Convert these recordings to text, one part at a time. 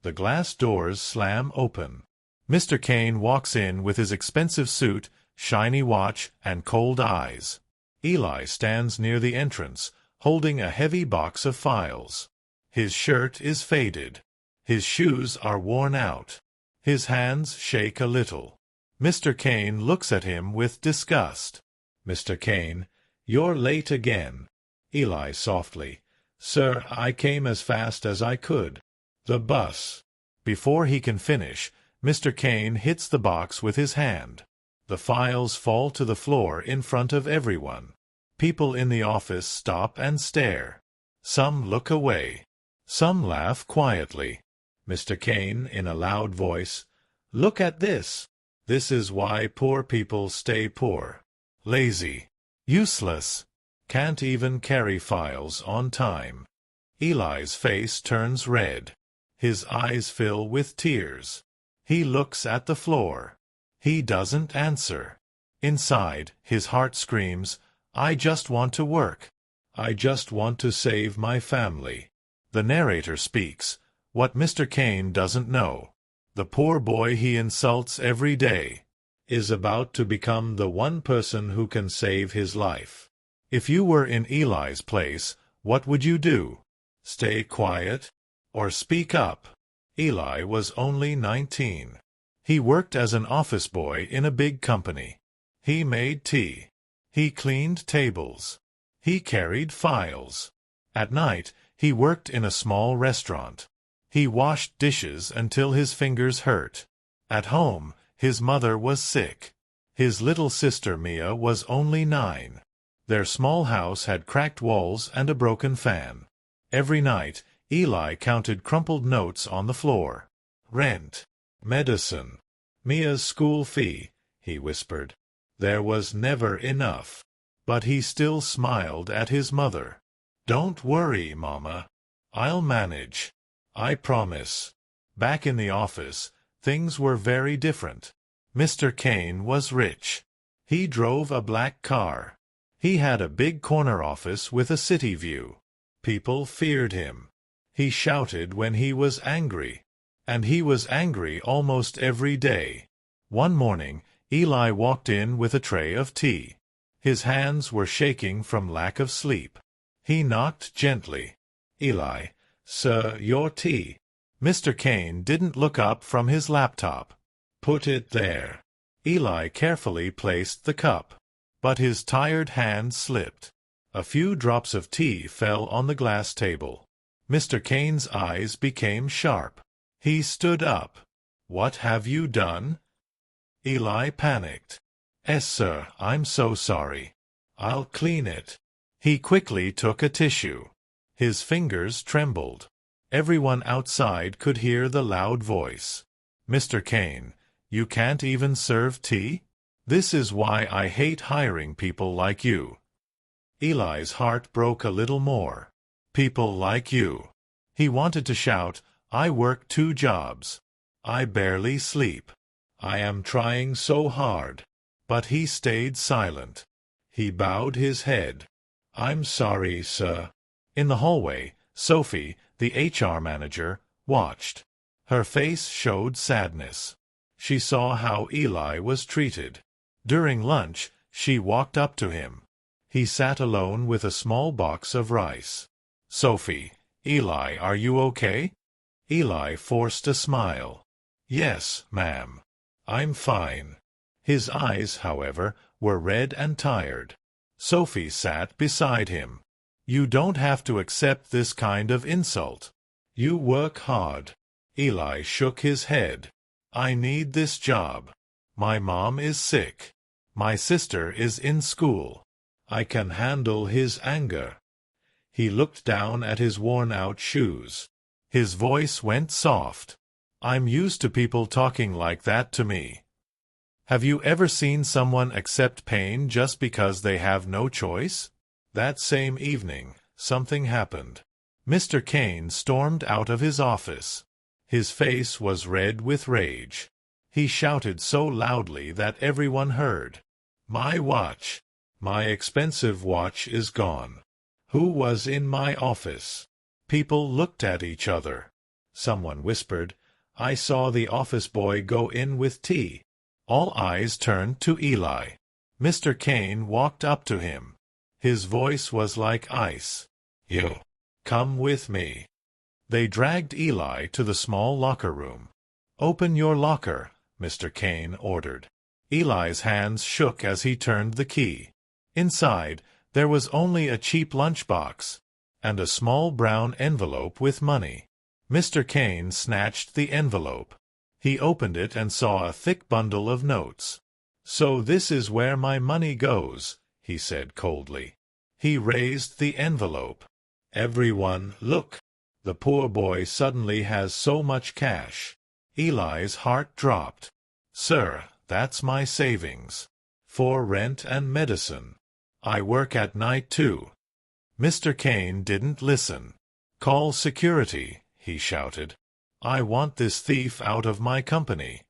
The glass doors slam open. Mr. Kane walks in with his expensive suit, shiny watch, and cold eyes. Eli stands near the entrance, holding a heavy box of files. His shirt is faded. His shoes are worn out. His hands shake a little. Mr. Kane looks at him with disgust. "Mr. Kane, you're late again." Eli softly, "Sir, I came as fast as I could. The bus." Before he can finish, Mr. Kane hits the box with his hand. The files fall to the floor in front of everyone. People in the office stop and stare. Some look away. Some laugh quietly. Mr. Kane, in a loud voice, "Look at this. This is why poor people stay poor. Lazy. Useless. Can't even carry files on time." Eli's face turns red. His eyes fill with tears. He looks at the floor. He doesn't answer. Inside, his heart screams, "I just want to work. I just want to save my family." The narrator speaks. What Mr. Kane doesn't know, the poor boy he insults every day, is about to become the one person who can save his life. If you were in Eli's place, what would you do? Stay quiet? Or speak up? Eli was only 19. He worked as an office boy in a big company. He made tea. He cleaned tables. He carried files. At night, he worked in a small restaurant. He washed dishes until his fingers hurt. At home, his mother was sick. His little sister Mia was only 9. Their small house had cracked walls and a broken fan. Every night, Eli counted crumpled notes on the floor. Rent. Medicine. Mia's school fee, he whispered. There was never enough. But he still smiled at his mother. "Don't worry, Mama. I'll manage. I promise." Back in the office, things were very different. Mr. Kane was rich. He drove a black car. He had a big corner office with a city view. People feared him. He shouted when he was angry. And he was angry almost every day. One morning, Eli walked in with a tray of tea. His hands were shaking from lack of sleep. He knocked gently. "Eli, sir, your tea." Mr. Kane didn't look up from his laptop. "Put it there." Eli carefully placed the cup. But his tired hand slipped. A few drops of tea fell on the glass table. Mr. Kane's eyes became sharp. He stood up. "What have you done?" Eli panicked. "Yes, sir, I'm so sorry. I'll clean it." He quickly took a tissue. His fingers trembled. Everyone outside could hear the loud voice. "Mr. Kane, you can't even serve tea? This is why I hate hiring people like you." Eli's heart broke a little more. "People like you." He wanted to shout, "I work 2 jobs. I barely sleep. I am trying so hard." But he stayed silent. He bowed his head. "I'm sorry, sir." In the hallway, Sophie, the HR manager, watched. Her face showed sadness. She saw how Eli was treated. During lunch, she walked up to him. He sat alone with a small box of rice. "Sophie, Eli, are you okay?" Eli forced a smile. "Yes, ma'am. I'm fine." His eyes, however, were red and tired. Sophie sat beside him. "You don't have to accept this kind of insult. You work hard." Eli shook his head. "I need this job. My mom is sick. My sister is in school. I can handle his anger." He looked down at his worn-out shoes. His voice went soft. "I'm used to people talking like that to me." Have you ever seen someone accept pain just because they have no choice? That same evening, something happened. Mr. Kane stormed out of his office. His face was red with rage. He shouted so loudly that everyone heard. "My watch! My expensive watch is gone. Who was in my office?" People looked at each other. someone whispered. "I saw the office boy go in with tea." All eyes turned to Eli. Mr. Kane walked up to him. His voice was like ice. "You come with me." They dragged Eli to the small locker room. "Open your locker," Mr. Kane ordered. Eli's hands shook as he turned the key. Inside, there was only a cheap lunchbox and a small brown envelope with money. Mr. Kane snatched the envelope. He opened it and saw a thick bundle of notes. "So this is where my money goes," he said coldly. He raised the envelope. "Everyone, look! The poor boy suddenly has so much cash." Eli's heart dropped. "Sir, that's my savings. For rent and medicine. I work at night too." Mr. Kane didn't listen. "Call security," he shouted. "I want this thief out of my company."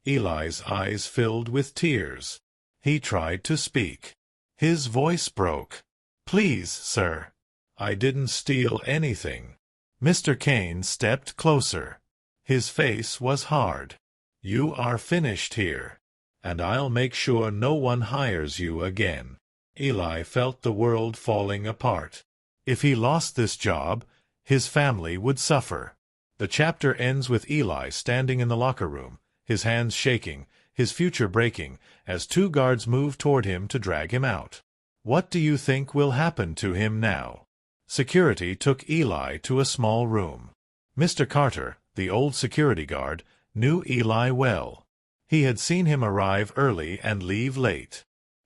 Eli's eyes filled with tears. He tried to speak. His voice broke. "Please, sir. I didn't steal anything." Mr. Kane stepped closer. His face was hard. "You are finished here, and I'll make sure no one hires you again." Eli felt the world falling apart. If he lost this job, his family would suffer. The chapter ends with Eli standing in the locker room, his hands shaking, his future breaking, as two guards move toward him to drag him out. What do you think will happen to him now? Security took Eli to a small room. Mr. Carter, the old security guard, knew Eli well. He had seen him arrive early and leave late.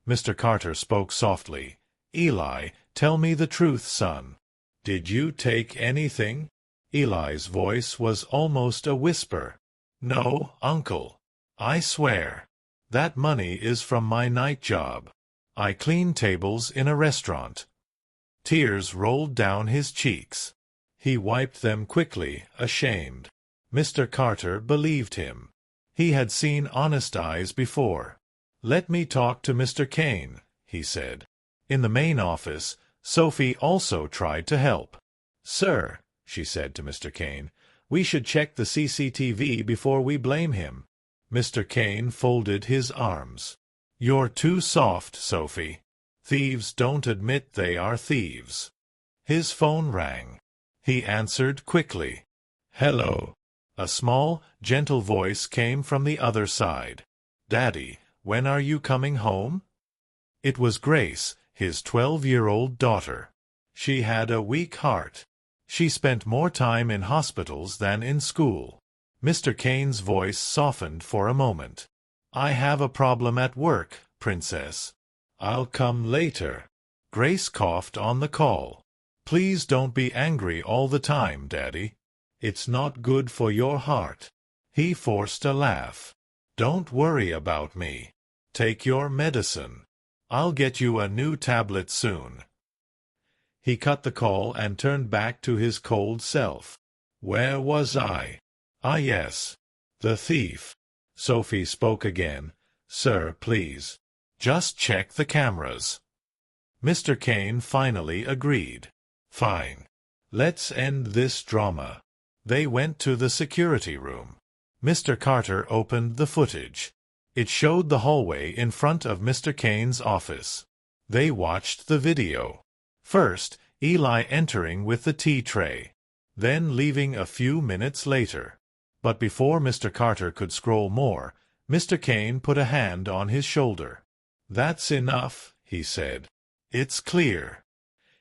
Mr. Carter spoke softly. "Eli, tell me the truth, son. Did you take anything?" Eli's voice was almost a whisper. "No, uncle. I swear. That money is from my night job. I clean tables in a restaurant." Tears rolled down his cheeks. He wiped them quickly, ashamed. Mr. Carter believed him. He had seen honest eyes before. "Let me talk to Mr. Kane," he said. In the main office, Sophie also tried to help. "Sir," she said to Mr. Kane, "we should check the CCTV before we blame him." Mr. Kane folded his arms. "You're too soft, Sophie. Thieves don't admit they are thieves." His phone rang. He answered quickly. "Hello." A small, gentle voice came from the other side. "Daddy, when are you coming home?" It was Grace, his 12-year-old daughter. She had a weak heart. She spent more time in hospitals than in school. Mr. Kane's voice softened for a moment. "I have a problem at work, Princess. I'll come later." Grace coughed on the call. "Please don't be angry all the time, Daddy. It's not good for your heart." He forced a laugh. "Don't worry about me. Take your medicine. I'll get you a new tablet soon." He cut the call and turned back to his cold self. "Where was I? Ah, yes. The thief." Sophie spoke again. "Sir, please. Just check the cameras." Mr. Kane finally agreed. "Fine. Let's end this drama." They went to the security room. Mr. Carter opened the footage. It showed the hallway in front of Mr. Kane's office. They watched the video. First, Eli entering with the tea tray, then leaving a few minutes later. But before Mr. Carter could scroll more, Mr. Kane put a hand on his shoulder. "That's enough," he said. "It's clear.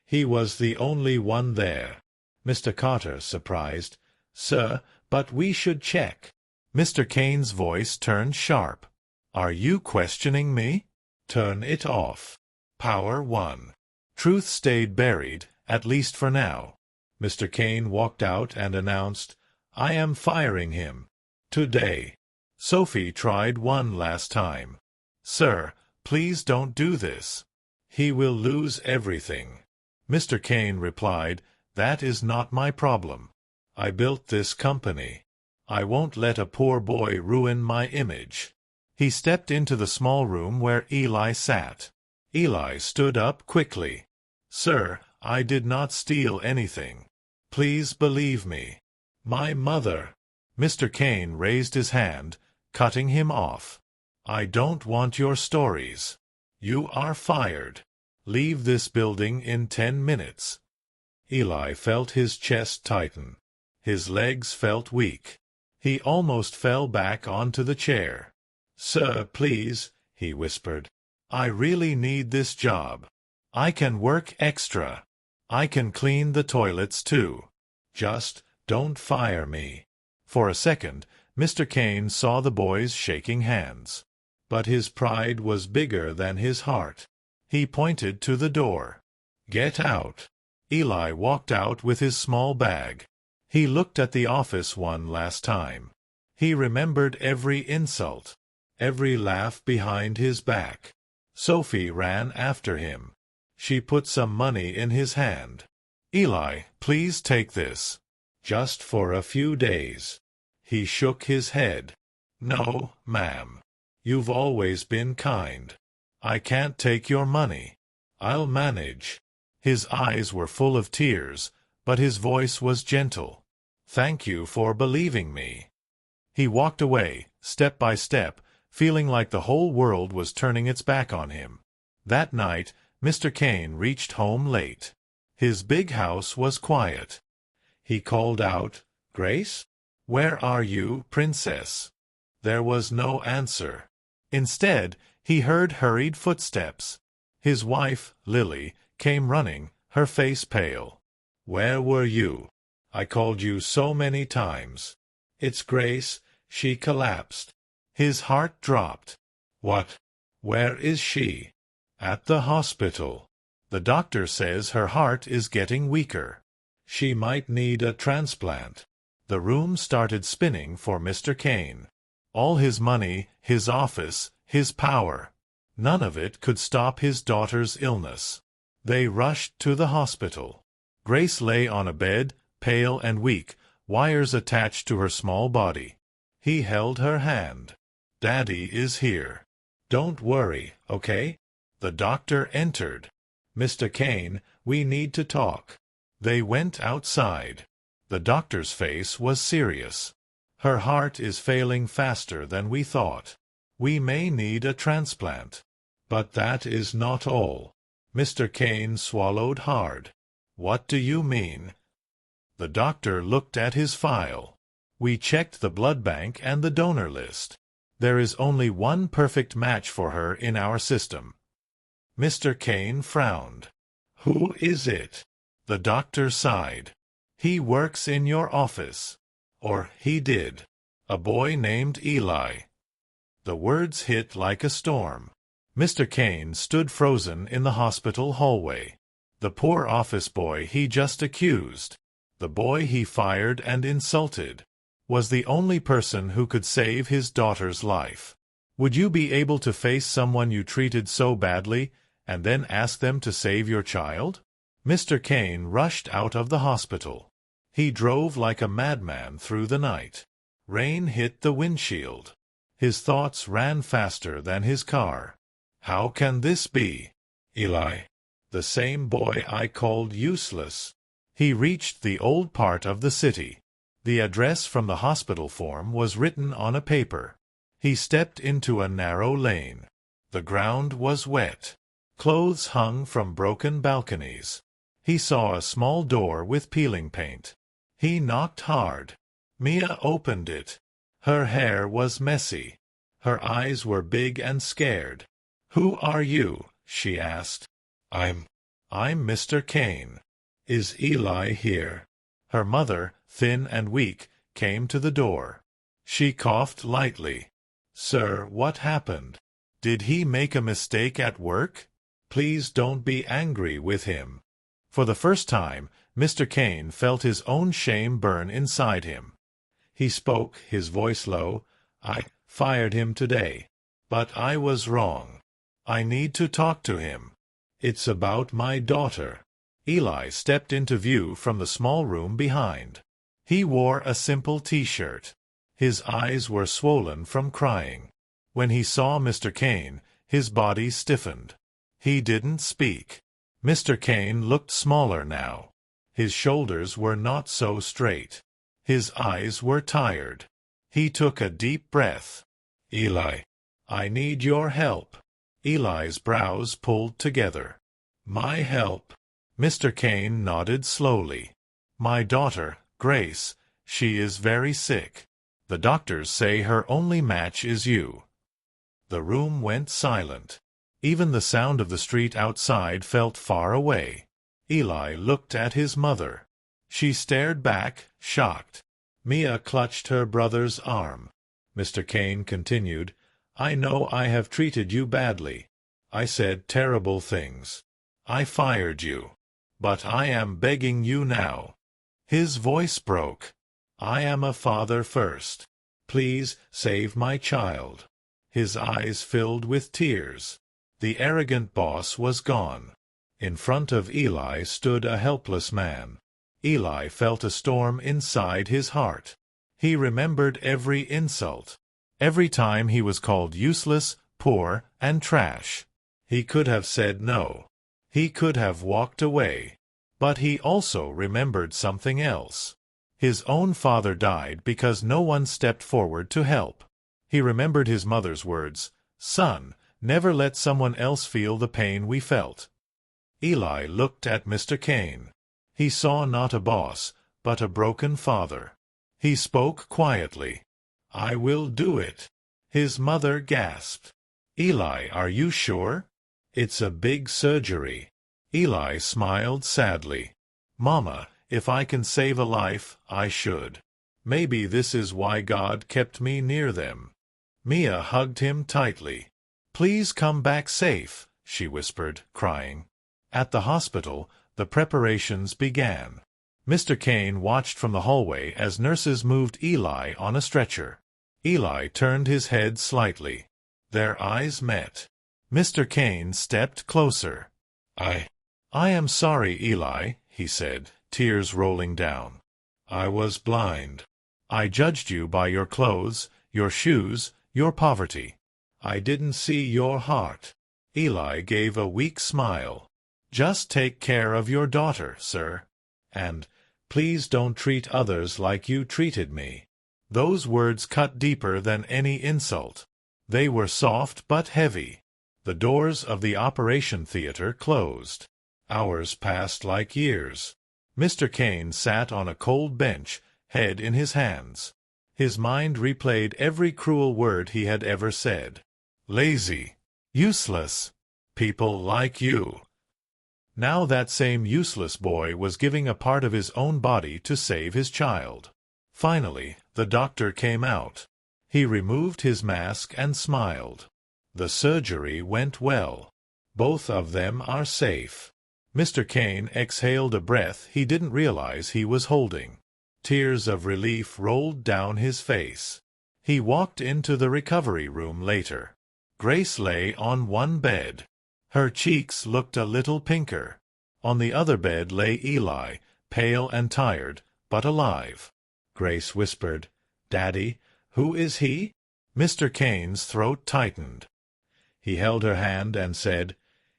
He was the only one there." Mr. Carter, surprised. "Sir, but we should check." Mr. Kane's voice turned sharp. "Are you questioning me? Turn it off. Power 1. Truth stayed buried, at least for now." Mr. Kane walked out and announced, "I am firing him. Today." Sophie tried one last time. "Sir, please don't do this. He will lose everything." Mr. Kane replied, "That is not my problem. I built this company. I won't let a poor boy ruin my image." He stepped into the small room where Eli sat. Eli stood up quickly. "Sir, I did not steal anything. Please believe me." My mother. Mr. Kane raised his hand, cutting him off. I don't want your stories. You are fired. Leave this building in 10 minutes. Eli felt his chest tighten. His legs felt weak. He almost fell back onto the chair. Sir, please, he whispered. I really need this job. I can work extra. I can clean the toilets too. Just don't fire me. For a second, Mr. Kane saw the boys shaking hands. But his pride was bigger than his heart. He pointed to the door. Get out. Eli walked out with his small bag. He looked at the office one last time. He remembered every insult, every laugh behind his back. Sophie ran after him. She put some money in his hand. Eli, please take this. Just for a few days. He shook his head. No, ma'am. You've always been kind. I can't take your money. I'll manage. His eyes were full of tears, but his voice was gentle. Thank you for believing me. He walked away, step by step, feeling like the whole world was turning its back on him. That night, Mr. Kane reached home late. His big house was quiet. He called out, Grace? Where are you, princess? There was no answer. Instead, he heard hurried footsteps. His wife, Lily, came running, her face pale. Where were you? I called you so many times. It's Grace. She collapsed. His heart dropped. What? Where is she? At the hospital. The doctor says her heart is getting weaker. She might need a transplant. The room started spinning for Mr. Kane. All his money, his office, his power. None of it could stop his daughter's illness. They rushed to the hospital. Grace lay on a bed, pale and weak, wires attached to her small body. He held her hand. Daddy is here. Don't worry, okay? The doctor entered. Mr. Kane, we need to talk. They went outside. The doctor's face was serious. Her heart is failing faster than we thought. We may need a transplant. But that is not all. Mr. Kane swallowed hard. What do you mean? The doctor looked at his file. We checked the blood bank and the donor list. There is only one perfect match for her in our system. Mr. Kane frowned. Who is it? The doctor sighed. He works in your office. Or he did. A boy named Eli. The words hit like a storm. Mr. Kane stood frozen in the hospital hallway. The poor office boy he just accused, the boy he fired and insulted, was the only person who could save his daughter's life. Would you be able to face someone you treated so badly and then ask them to save your child? Mr. Kane rushed out of the hospital. He drove like a madman through the night. Rain hit the windshield. His thoughts ran faster than his car. How can this be? Eli, the same boy I called useless. He reached the old part of the city. The address from the hospital form was written on a paper. He stepped into a narrow lane. The ground was wet. Clothes hung from broken balconies. He saw a small door with peeling paint. He knocked hard. Mia opened it. Her hair was messy. Her eyes were big and scared. Who are you? She asked. I'm Mr. Kane. Is Eli here? Her mother, thin and weak, came to the door. She coughed lightly. Sir, what happened? Did he make a mistake at work? Please don't be angry with him. For the first time, Mr. Kane felt his own shame burn inside him. He spoke, his voice low. I fired him today. But I was wrong. I need to talk to him. It's about my daughter. Eli stepped into view from the small room behind. He wore a simple T-shirt. His eyes were swollen from crying. When he saw Mr. Kane, his body stiffened. He didn't speak. Mr. Kane looked smaller now. His shoulders were not so straight. His eyes were tired. He took a deep breath. "Eli, I need your help." Eli's brows pulled together. "My help?" Mr. Kane nodded slowly. "My daughter, Grace, she is very sick. The doctors say her only match is you." The room went silent. Even the sound of the street outside felt far away. Eli looked at his mother. She stared back, shocked. Mia clutched her brother's arm. Mr. Kane continued, "I know I have treated you badly. I said terrible things. I fired you. But I am begging you now." His voice broke. "I am a father first. Please save my child." His eyes filled with tears. The arrogant boss was gone. In front of Eli stood a helpless man. Eli felt a storm inside his heart. He remembered every insult. Every time he was called useless, poor, and trash. He could have said no. He could have walked away. But he also remembered something else. His own father died because no one stepped forward to help. He remembered his mother's words, "Son, never let someone else feel the pain we felt." Eli looked at Mr. Kane. He saw not a boss, but a broken father. He spoke quietly. "I will do it." His mother gasped. "Eli, are you sure? It's a big surgery." Eli smiled sadly. "Mama, if I can save a life, I should. Maybe this is why God kept me near them." Mia hugged him tightly. "Please come back safe," she whispered, crying. At the hospital, the preparations began. Mr. Kane watched from the hallway as nurses moved Eli on a stretcher. Eli turned his head slightly. Their eyes met. Mr. Kane stepped closer. I am sorry, Eli," he said, tears rolling down. "I was blind. I judged you by your clothes, your shoes, your poverty. I didn't see your heart." Eli gave a weak smile. "Just take care of your daughter, sir. And please don't treat others like you treated me." Those words cut deeper than any insult. They were soft but heavy. The doors of the operation theater closed. Hours passed like years. Mr. Kane sat on a cold bench, head in his hands. His mind replayed every cruel word he had ever said. Lazy. Useless. People like you. Now that same useless boy was giving a part of his own body to save his child. Finally, the doctor came out. He removed his mask and smiled. The surgery went well. Both of them are safe. Mr. Kane exhaled a breath he didn't realize he was holding. Tears of relief rolled down his face. He walked into the recovery room later. Grace lay on one bed. Her cheeks looked a little pinker. On the other bed lay Eli, pale and tired, but alive. Grace whispered, "Daddy, who is he?" Mr. Kane's throat tightened. He held her hand and said,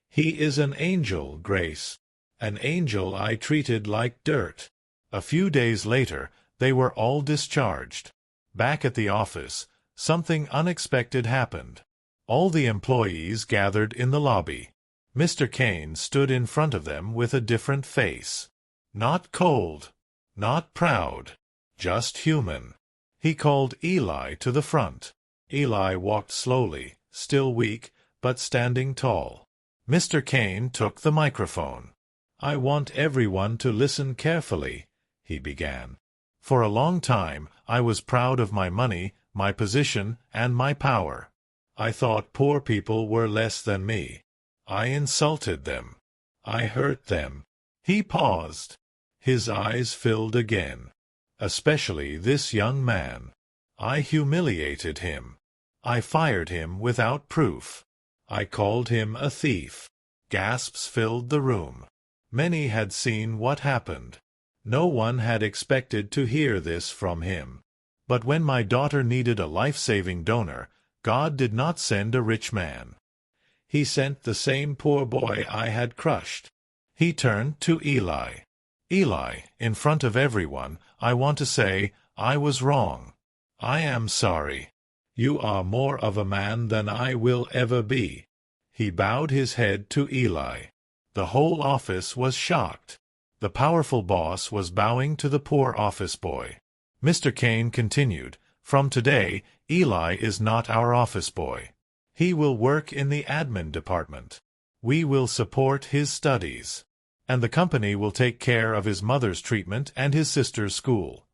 "He is an angel, Grace. An angel I treated like dirt." A few days later, they were all discharged. Back at the office, something unexpected happened. All the employees gathered in the lobby. Mr. Kane stood in front of them with a different face. Not cold, not proud, just human. He called Eli to the front. Eli walked slowly, still weak, but standing tall. Mr. Kane took the microphone. "I want everyone to listen carefully," he began. "For a long time, I was proud of my money, my position, and my power. I thought poor people were less than me. I insulted them. I hurt them." He paused. His eyes filled again. "Especially this young man. I humiliated him. I fired him without proof. I called him a thief." Gasps filled the room. Many had seen what happened. No one had expected to hear this from him. But when my daughter needed a life-saving donor, God did not send a rich man. He sent the same poor boy I had crushed. He turned to Eli. Eli, in front of everyone, I want to say, I was wrong. I am sorry. You are more of a man than I will ever be. He bowed his head to Eli. The whole office was shocked. The powerful boss was bowing to the poor office boy. Mr. Kane continued, "From today, Eli is not our office boy. He will work in the admin department. We will support his studies. And the company will take care of his mother's treatment and his sister's school."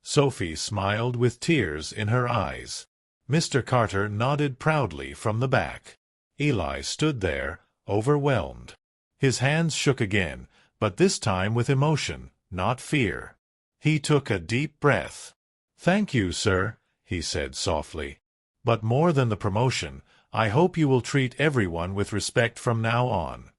Sophie smiled with tears in her eyes. Mr. Carter nodded proudly from the back. Eli stood there, overwhelmed. His hands shook again, but this time with emotion, not fear. He took a deep breath. "Thank you, sir," he said softly. "But more than the promotion, I hope you will treat everyone with respect from now on."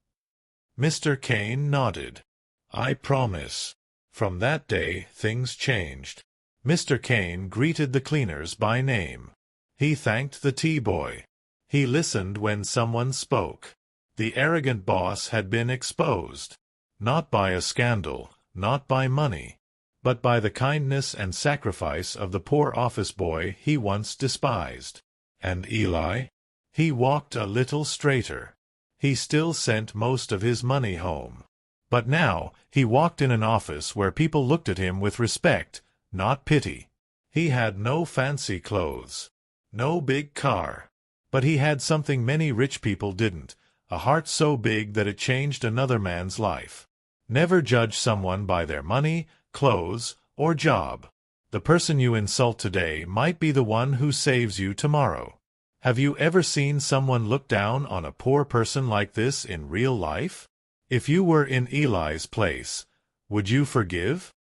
Mr. Kane nodded. "I promise." From that day, things changed. Mr. Kane greeted the cleaners by name. He thanked the tea boy. He listened when someone spoke. The arrogant boss had been exposed. Not by a scandal, not by money, but by the kindness and sacrifice of the poor office boy he once despised. And Eli? He walked a little straighter. He still sent most of his money home. But now he walked in an office where people looked at him with respect, not pity. He had no fancy clothes, no big car. But he had something many rich people didn't, a heart so big that it changed another man's life. Never judge someone by their money, clothes, or job. The person you insult today might be the one who saves you tomorrow. Have you ever seen someone look down on a poor person like this in real life? If you were in Eli's place, would you forgive?